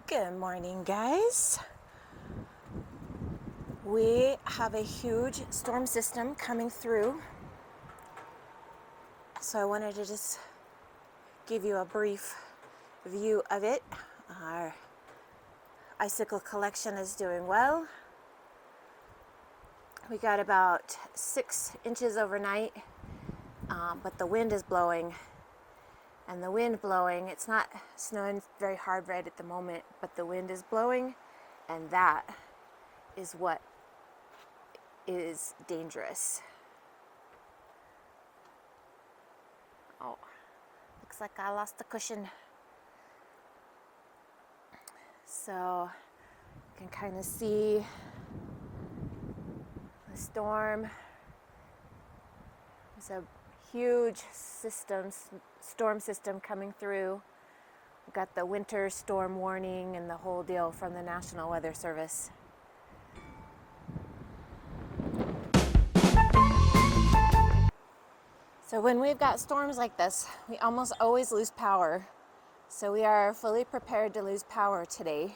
Good morning, guys. We have a huge storm system coming through, so I wanted to just give you a brief view of it. Our icicle collection is doing well. We got about 6 inches overnight, but the wind is blowing. And the wind blowing, it's not snowing very hard right at the moment, but the wind is blowing, and that is what is dangerous. Oh, looks like I lost the cushion. So you can kind of see the storm. There's a huge storm system coming through. We've got the winter storm warning and the whole deal from the National Weather Service. So when we've got storms like this, we almost always lose power. So we are fully prepared to lose power today.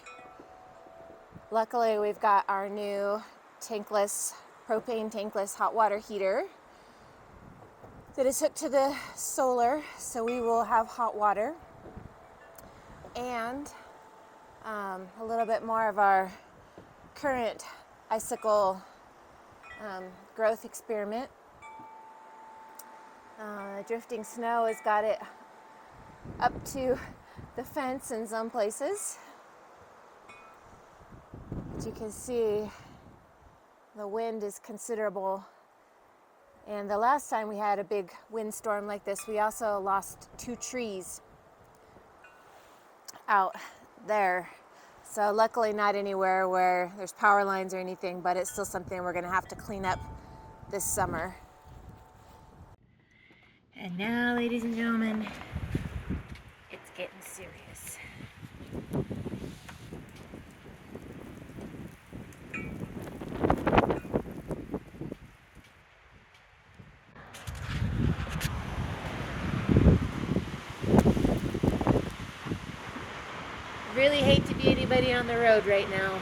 Luckily, we've got our new propane tankless hot water heater that is hooked to the solar, so we will have hot water and a little bit more of our current icicle growth experiment. Drifting snow has got it up to the fence in some places. As you can see, the wind is considerable. And the last time we had a big windstorm like this, we also lost 2 trees out there. So luckily not anywhere where there's power lines or anything, but it's still something we're gonna have to clean up this summer. And now, ladies and gentlemen, it's getting serious. Really hate to be anybody on the road right now.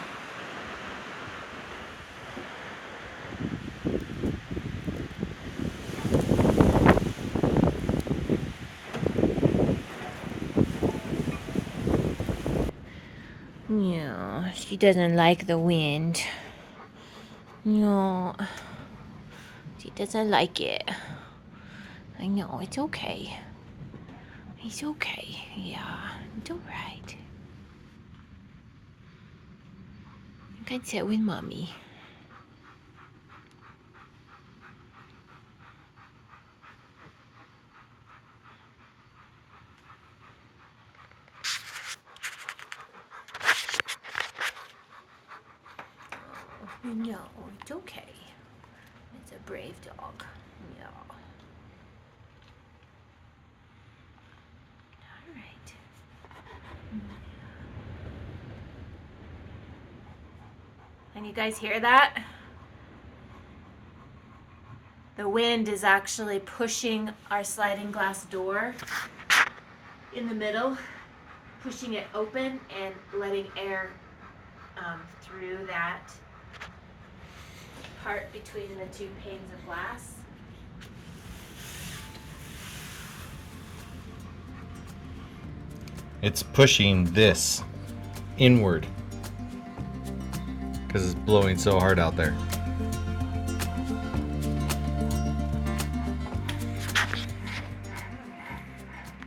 No, she doesn't like the wind. No, she doesn't like it. I know, it's okay. It's okay, yeah, it's alright. You can sit with mommy. No, it's okay. It's a brave dog. Yeah. All right. Can you guys hear that? The wind is actually pushing our sliding glass door in the middle, pushing it open and letting air through that part between the 2 panes of glass. It's pushing this inward because it's blowing so hard out there.